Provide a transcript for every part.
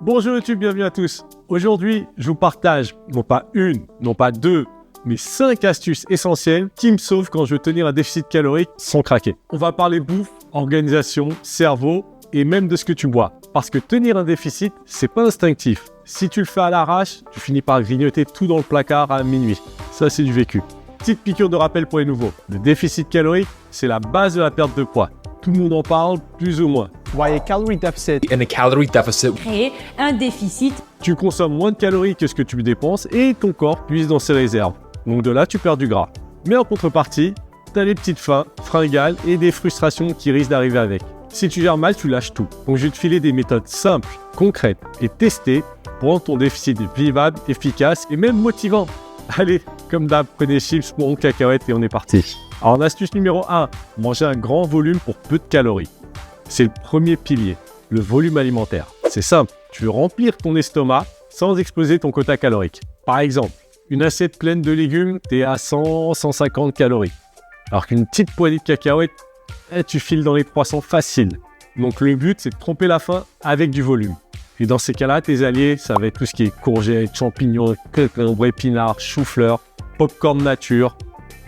Bonjour YouTube, bienvenue à tous. Aujourd'hui, je vous partage non pas une, non pas deux, mais 5 astuces essentielles qui me sauvent quand je veux tenir un déficit calorique sans craquer. On va parler bouffe, organisation, cerveau et même de ce que tu bois. Parce que tenir un déficit, c'est pas instinctif. Si tu le fais à l'arrache, tu finis par grignoter tout dans le placard à minuit. Ça, c'est du vécu. Petite piqûre de rappel pour les nouveaux. Le déficit calorique, c'est la base de la perte de poids. Tout le monde en parle, plus ou moins. Why a calorie deficit? In a calorie deficit, Créer un déficit. Tu consommes moins de calories que ce que tu dépenses et ton corps puise dans ses réserves. Donc de là, tu perds du gras. Mais en contrepartie, tu as des petites faims, fringales et des frustrations qui risquent d'arriver avec. Si tu gères mal, tu lâches tout. Donc je vais te filer des méthodes simples, concrètes et testées pour rendre ton déficit vivable, efficace et même motivant. Allez, comme d'hab, prenez chips, poireaux, cacahuètes et on est parti. Alors astuce numéro 1, manger un grand volume pour peu de calories. C'est le premier pilier, le volume alimentaire. C'est simple, tu veux remplir ton estomac sans exploser ton quota calorique. Par exemple, une assiette pleine de légumes, t'es à 100-150 calories. Alors qu'une petite poignée de cacahuètes, tu files dans les 300 facile. Donc le but, c'est de tromper la faim avec du volume. Et dans ces cas-là, tes alliés, ça va être tout ce qui est courgettes, champignons, concombres, épinards, chou-fleur, popcorn nature,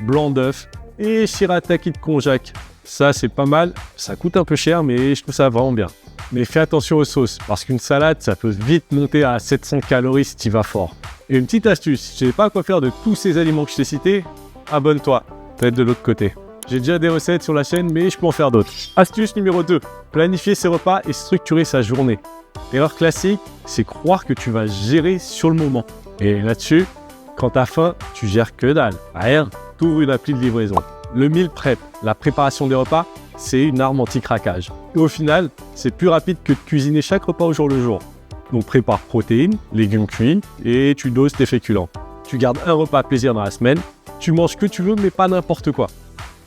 blanc d'œuf et shirataki de konjac. Ça, c'est pas mal. Ça coûte un peu cher, mais je trouve ça vraiment bien. Mais fais attention aux sauces, parce qu'une salade, ça peut vite monter à 700 calories si tu vas fort. Et une petite astuce, si tu ne sais pas quoi faire de tous ces aliments que je t'ai cités, abonne-toi, peut-être de l'autre côté. J'ai déjà des recettes sur la chaîne, mais je peux en faire d'autres. Astuce numéro 2, planifier ses repas et structurer sa journée. L'erreur classique, c'est croire que tu vas gérer sur le moment. Et là-dessus, quand t'as faim, tu gères que dalle. Rien, t'ouvres une appli de livraison. Le meal prep, la préparation des repas, c'est une arme anti-craquage. Et au final, c'est plus rapide que de cuisiner chaque repas au jour le jour. Donc prépare protéines, légumes cuits et tu doses tes féculents. Tu gardes un repas plaisir dans la semaine, tu manges ce que tu veux mais pas n'importe quoi.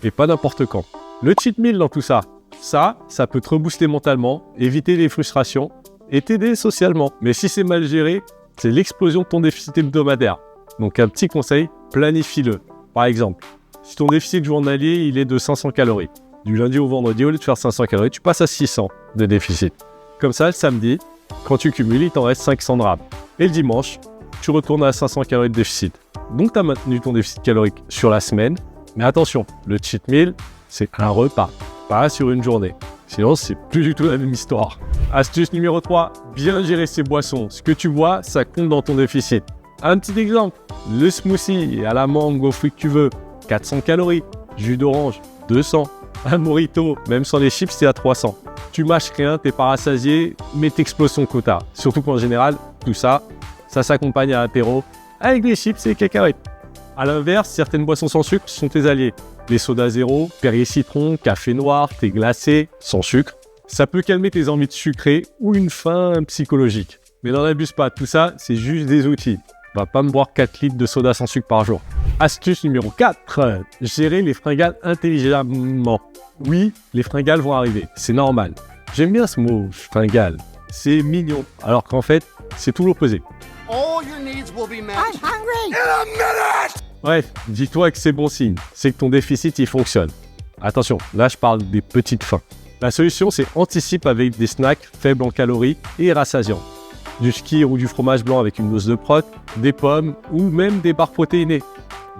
Et pas n'importe quand. Le cheat meal dans tout ça, ça peut te rebooster mentalement, éviter les frustrations et t'aider socialement. Mais si c'est mal géré, c'est l'explosion de ton déficit hebdomadaire. Donc un petit conseil, planifie-le. Par exemple, si ton déficit journalier il est de 500 calories, du lundi au vendredi, au lieu de faire 500 calories, tu passes à 600 de déficit. Comme ça, le samedi, quand tu cumules, il t'en reste 500 grammes. Et le dimanche, tu retournes à 500 calories de déficit. Donc tu as maintenu ton déficit calorique sur la semaine. Mais attention, le cheat meal, c'est un repas, pas sur une journée. Sinon, c'est plus du tout la même histoire. Astuce numéro 3, bien gérer ses boissons. Ce que tu bois, ça compte dans ton déficit. Un petit exemple, le smoothie à la mangue, aux fruits que tu veux, 400 calories. Jus d'orange, 200. Un mojito, même sans les chips, c'est à 300. Tu mâches rien, t'es pas rassasié, mais t'exploses ton quota. Surtout qu'en général, tout ça, ça s'accompagne à l'apéro avec des chips et des cacahuètes. A l'inverse, certaines boissons sans sucre sont tes alliés. Les sodas zéro, Perrier citron, café noir, thé glacé, sans sucre. Ça peut calmer tes envies de sucrer ou une faim psychologique. Mais n'en abuse pas, tout ça, c'est juste des outils. Va pas me boire 4 litres de soda sans sucre par jour. Astuce numéro 4, gérer les fringales intelligemment. Oui, les fringales vont arriver, c'est normal. J'aime bien ce mot, fringale. C'est mignon, alors qu'en fait, c'est tout l'opposé. All your needs will be met. I'm hungry. In a minute! Bref, dis-toi que c'est bon signe, c'est que ton déficit il fonctionne. Attention, là je parle des petites faims. La solution c'est anticipe avec des snacks faibles en calories et rassasiants. Du skyr ou du fromage blanc avec une dose de prot, des pommes ou même des barres protéinées.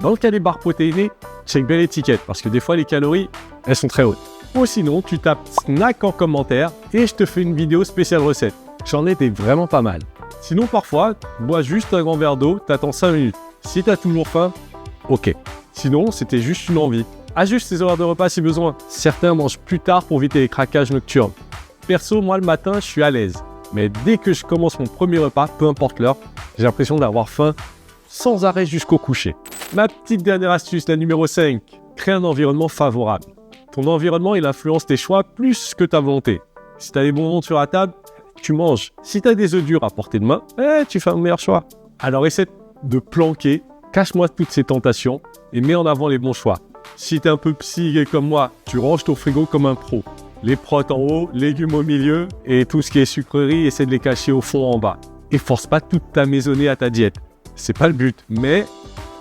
Dans le cas des barres protéinées, check bien l'étiquette parce que des fois les calories, elles sont très hautes. Ou sinon, tu tapes snack en commentaire et je te fais une vidéo spéciale recette. J'en ai des vraiment pas mal. Sinon parfois, bois juste un grand verre d'eau, t'attends 5 minutes. Si t'as toujours faim, ok. Sinon, c'était juste une envie. Ajuste tes horaires de repas si besoin. Certains mangent plus tard pour éviter les craquages nocturnes. Perso, moi le matin, je suis à l'aise. Mais dès que je commence mon premier repas, peu importe l'heure, j'ai l'impression d'avoir faim sans arrêt jusqu'au coucher. Ma petite dernière astuce, la numéro 5, crée un environnement favorable. Ton environnement, il influence tes choix plus que ta volonté. Si tu as des bonbons sur la table, tu manges. Si tu as des œufs durs à portée de main, tu fais un meilleur choix. Alors essaie de planquer, cache-moi toutes ces tentations et mets en avant les bons choix. Si tu es un peu psy comme moi, tu ranges ton frigo comme un pro. Les protes en haut, légumes au milieu et tout ce qui est sucrerie, essaie de les cacher au fond en bas. Et force pas toute ta maisonnée à ta diète. C'est pas le but, mais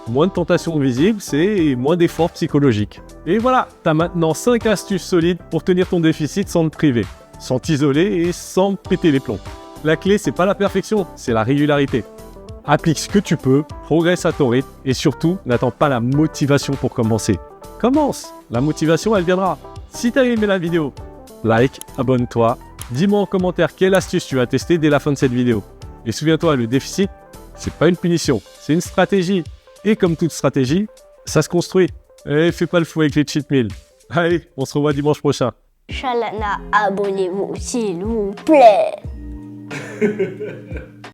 moins de tentations visibles, c'est moins d'efforts psychologiques. Et voilà, t'as maintenant 5 astuces solides pour tenir ton déficit sans te priver, sans t'isoler et sans péter les plombs. La clé, c'est pas la perfection, c'est la régularité. Applique ce que tu peux, progresse à ton rythme et surtout, n'attends pas la motivation pour commencer. Commence, la motivation, elle viendra. Si t'as aimé la vidéo, like, abonne-toi, dis-moi en commentaire quelle astuce tu vas tester dès la fin de cette vidéo. Et souviens-toi, le déficit, c'est pas une punition, c'est une stratégie. Et comme toute stratégie, ça se construit. Et fais pas le fou avec les cheat meals. Allez, on se revoit dimanche prochain. Chalana, abonnez-vous s'il vous plaît.